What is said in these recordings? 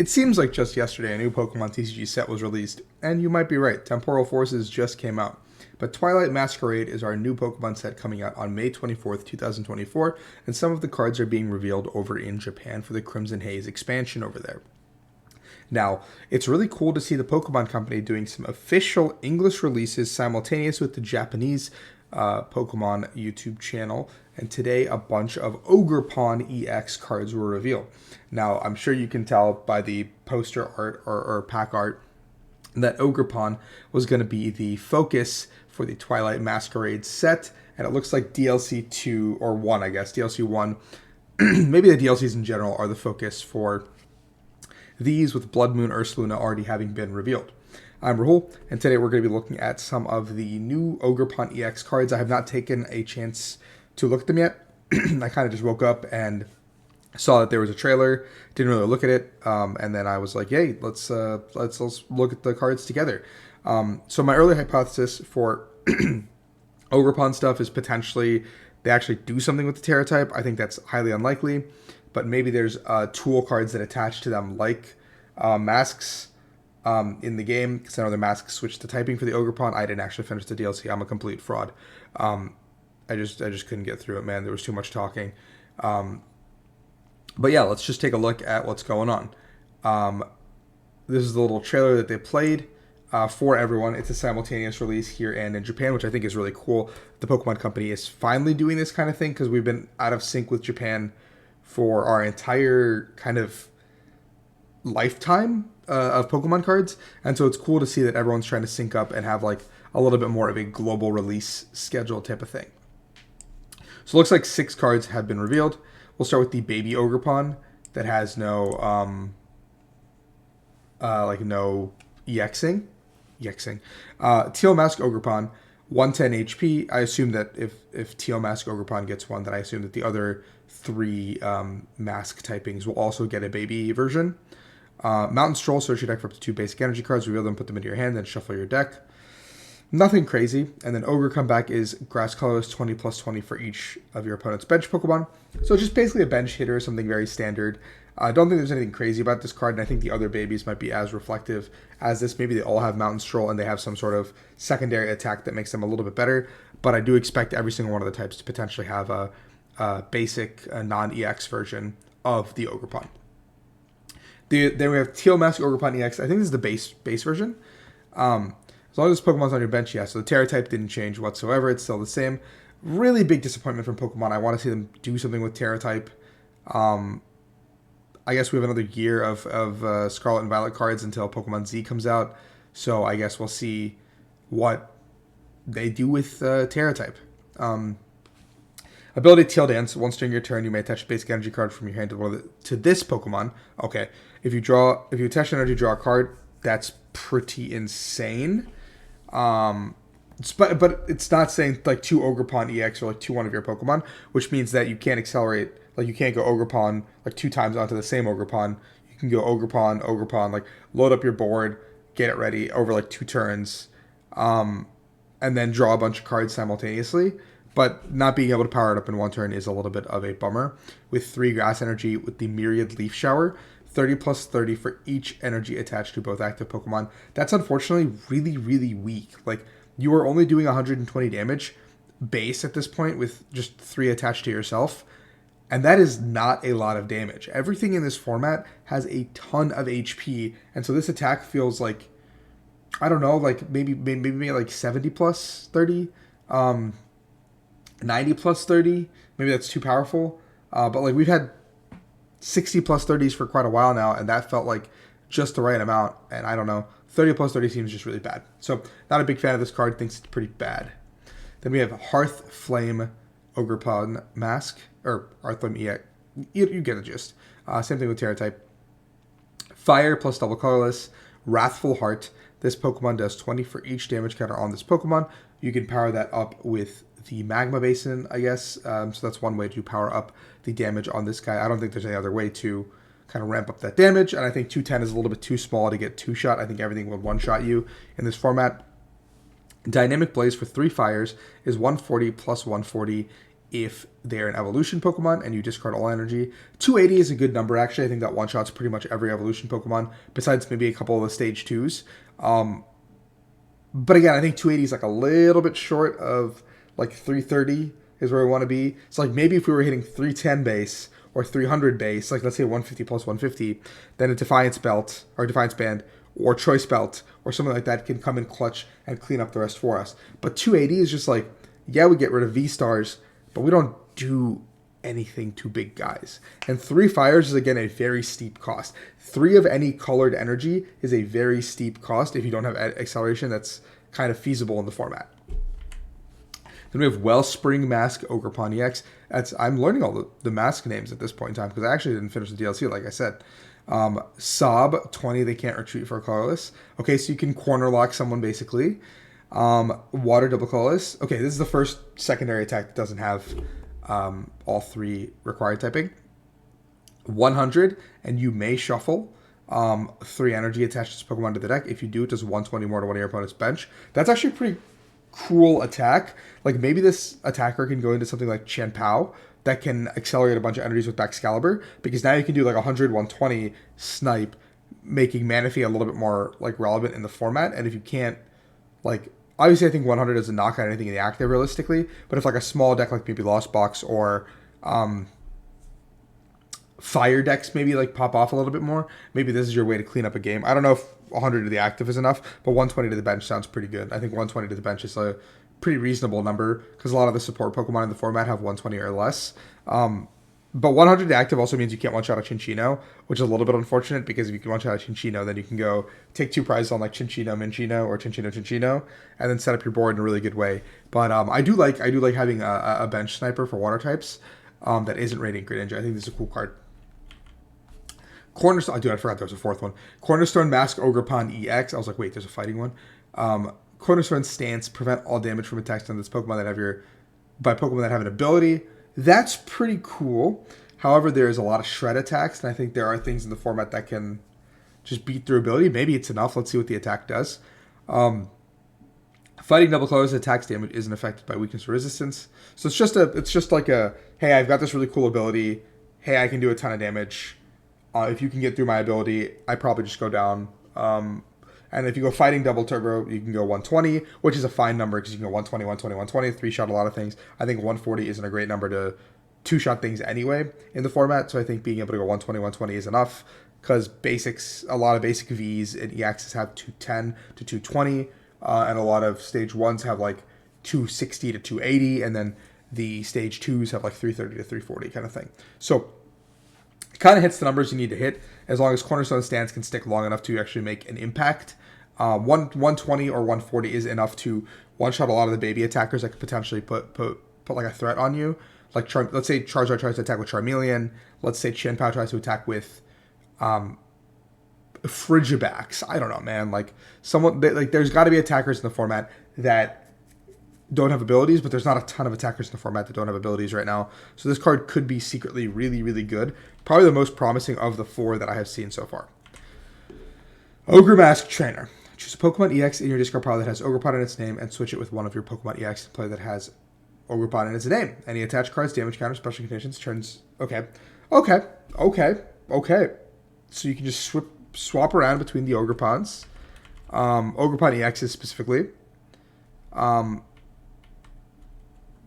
It seems like just yesterday a new Pokemon TCG set was released, and you might be right, Temporal Forces just came out. But Twilight Masquerade is our new Pokemon set coming out on May 24th, 2024, and some of the cards are being revealed over in Japan for the Crimson Haze expansion over there. Now, it's really cool to see the Pokemon Company doing some official English releases simultaneous with the Japanese Pokemon YouTube channel. And today, a bunch of Ogerpon EX cards were revealed. Now, I'm sure you can tell by the poster art or pack art that Ogerpon was going to be the focus for the Twilight Masquerade set. And it looks like DLC 2, or 1, I guess, DLC 1, maybe the DLCs in general are the focus for these, with Blood Moon Ursaluna already having been revealed. I'm Rahul, and today we're going to be looking at some of the new Ogerpon EX cards. I have not taken a chance to look at them yet. I kind of just woke up and saw that there was a trailer, didn't really look at it, and then I was like, "Hey, let's look at the cards together." So my early hypothesis for Ogerpon stuff is potentially they actually do something with the Terra type. I think that's highly unlikely, but maybe there's tool cards that attach to them, like masks in the game, because I know the masks switched to typing for the Ogerpon. I didn't actually finish the DLC. I'm a complete fraud. I just couldn't get through it, man. There was too much talking. But yeah, let's just take a look at what's going on. This is the little trailer that they played for everyone. It's a simultaneous release here and in Japan, which I think is really cool. The Pokemon Company is finally doing this kind of thing, because we've been out of sync with Japan for our entire kind of lifetime of Pokemon cards. And so it's cool to see that everyone's trying to sync up and have like a little bit more of a global release schedule type of thing. So it looks like 6 cards have been revealed. We'll start with the Baby Ogerpon that has no no EXing. Teal Mask Ogerpon, 110 HP. I assume that if Teal Mask Ogerpon gets one, then I assume that the other 3 mask typings will also get a baby version. Mountain Stroll, search your deck for up to 2 basic energy cards, reveal them, put them into your hand, then shuffle your deck. Nothing crazy. And then Ogre Comeback is Grass Colors, 20 plus 20 for each of your opponent's bench Pokemon. So just basically a bench hitter, something very standard. I don't think there's anything crazy about this card, and I think the other babies might be as reflective as this. Maybe they all have Mountain Stroll and they have some sort of secondary attack that makes them a little bit better. But I do expect every single one of the types to potentially have a basic non-EX version of the Ogerpon. Then we have Teal Mask Ogerpon EX. I think this is the base version. As long as this Pokemon's on your bench, yeah. So the Terra type didn't change whatsoever. It's still the same. Really big disappointment from Pokemon. I want to see them do something with Terra type. I guess we have another year of Scarlet and Violet cards until Pokemon Z comes out. So I guess we'll see what they do with Terra type. Ability Teal Dance. Once during your turn, you may attach a basic energy card from your hand to this Pokemon. Okay. If you attach an energy, draw a card. That's pretty insane. But it's not saying like 2 Ogerpon EX or like 2 one of your Pokemon, which means that you can't accelerate. Like you can't go Ogerpon like 2 times onto the same Ogerpon. You can go Ogerpon, like load up your board, get it ready over like 2 turns, and then draw a bunch of cards simultaneously. But not being able to power it up in 1 turn is a little bit of a bummer. With 3 Grass Energy with the Myriad Leaf Shower, 30 plus 30 for each energy attached to both active Pokemon. That's unfortunately really, really weak. Like, you are only doing 120 damage base at this point with just 3 attached to yourself. And that is not a lot of damage. Everything in this format has a ton of HP. And so this attack feels like, I don't know, like maybe like 70 plus 30. 90 plus 30. Maybe that's too powerful. But like we've had 60 plus 30s for quite a while now, and that felt like just the right amount. And I don't know, 30 plus 30 seems just really bad. So not a big fan of this card, thinks it's pretty bad. Then we have Hearthflame Ogerpon Mask, or Hearthflame EX. You get the gist. Same thing with Terra type. Fire plus double colorless, Wrathful Heart. This Pokemon does 20 for each damage counter on this Pokemon. You can power that up with the Magma Basin, I guess. So that's one way to power up the damage on this guy. I don't think there's any other way to kind of ramp up that damage. And I think 210 is a little bit too small to get 2-shot. I think everything would 1-shot you in this format. Dynamic Blaze for 3 fires is 140 plus 140 if they're an evolution Pokemon and you discard all energy. 280 is a good number, actually. I think that one-shots pretty much every evolution Pokemon, besides maybe a couple of the stage 2s. But again, I think 280 is like a little bit short of like 330 is where we want to be. So like maybe if we were hitting 310 base or 300 base, like let's say 150 plus 150, then a Defiance Belt or Defiance Band or Choice Belt or something like that can come in clutch and clean up the rest for us. But 280 is just like, yeah, we get rid of V-Stars, but we don't do anything to big guys. And 3 fires is, again, a very steep cost. 3 of any colored energy is a very steep cost if you don't have acceleration that's kind of feasible in the format. Then we have Wellspring, Mask, Ogerpon EX. I'm learning all the mask names at this point in time because I actually didn't finish the DLC, like I said. Sob, 20, they can't retreat for a colorless. Okay, so you can corner lock someone, basically. Water, double colorless. Okay, this is the first secondary attack that doesn't have all 3 required typing. 100, and you may shuffle 3 energy attached to this Pokemon to the deck. If you do, it does 120 more to one of your opponent's bench. That's actually a pretty cool attack. Like, maybe this attacker can go into something like Chien-Pao that can accelerate a bunch of energies with Excalibur, because now you can do like 100, 120 snipe, making Manaphy a little bit more like relevant in the format. And if you can't, like, obviously I think 100 doesn't knock out anything in the active realistically, but if like a small deck like maybe Lost Box or fire decks maybe like pop off a little bit more, maybe this is your way to clean up a game. I don't know if 100 to the active is enough, but 120 to the bench sounds pretty good. I think 120 to the bench is a pretty reasonable number because a lot of the support Pokemon in the format have 120 or less. But 100 to active also means you can't one-shot a Chinchino, which is a little bit unfortunate because if you can one-shot a Chinchino, then you can go take 2 prizes on like Chinchino, Minchino, or Chinchino, Chinchino, and then set up your board in a really good way. But I do like having a bench sniper for water types that isn't Radiant Great Ninja. I think this is a cool card. Cornerstone, I forgot there was a 4th one. Cornerstone, Mask, Ogerpon EX. I was like, wait, there's a fighting one. Cornerstone Stance, prevent all damage from attacks on this Pokemon that have Pokemon that have an ability. That's pretty cool. However, there's a lot of shred attacks, and I think there are things in the format that can just beat through ability. Maybe it's enough. Let's see what the attack does. Fighting double colors attacks damage isn't affected by weakness or resistance. So it's just like a, hey, I've got this really cool ability. Hey, I can do a ton of damage. If you can get through my ability, I probably just go down. And if you go fighting double turbo, you can go 120, which is a fine number because you can go 120, 120, 120, 3-shot a lot of things. I think 140 isn't a great number to 2-shot things anyway in the format. So I think being able to go 120, 120 is enough because a lot of basic Vs and EXs have 210 to 220. And a lot of stage 1s have like 260 to 280. And then the stage 2s have like 330 to 340 kind of thing. So it kind of hits the numbers you need to hit as long as Cornerstone Stance can stick long enough to actually make an impact. 120 or 140 is enough to one-shot a lot of the baby attackers that could potentially put like a threat on you. Like, let's say Charizard tries to attack with Charmeleon. Let's say Chien-Pao tries to attack with Frigibax. I don't know, man. Like, there's got to be attackers in the format that don't have abilities, but there's not a ton of attackers in the format that don't have abilities right now. So this card could be secretly really, really good. Probably the most promising of the 4 that I have seen so far. Ogre Mask Trainer. Choose a Pokemon EX in your discard pile that has Ogerpon in its name and switch it with one of your Pokemon EX to play that has Ogerpon in its name. Any attached cards, damage counter, special conditions, turns... Okay. So you can just swap around between the Ogerpons. Ogerpon EXs specifically.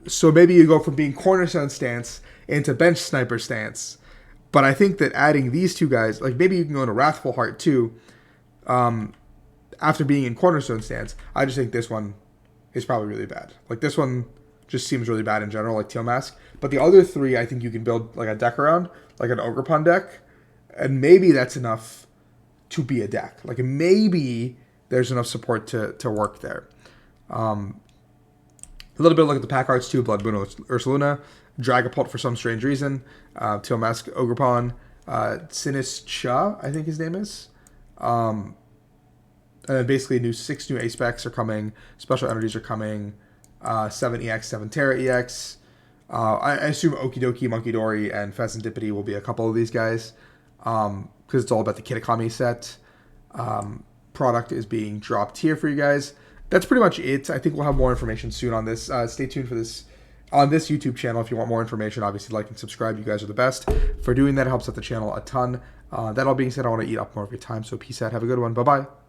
So maybe you go from being Cornerstone Stance into Bench Sniper Stance. But I think that adding these 2 guys, like maybe you can go into Wrathful Heart too, after being in Cornerstone Stance. I just think this one is probably really bad. Like, this one just seems really bad in general, like Teal Mask. But the other 3, I think you can build like a deck around, like an Ogerpon deck, and maybe that's enough to be a deck. Like, maybe there's enough support to work there. A little bit look at the pack arts too. Blood Moon Ursaluna, Dragapult for some strange reason, Teal Mask Ogerpon, Sinistcha, I think his name is. And then basically 6 new ace specs are coming, special energies are coming, 7 EX, 7 Terra EX. I assume Okidoki, Monkidori, and Pheasantipity will be a couple of these guys because it's all about the Kitakami set. Product is being dropped here for you guys. That's pretty much it. I think we'll have more information soon on this. Stay tuned for this on this YouTube channel. If you want more information, obviously like and subscribe. You guys are the best. For doing that, it helps out the channel a ton. That all being said, I want to eat up more of your time. So peace out. Have a good one. Bye-bye.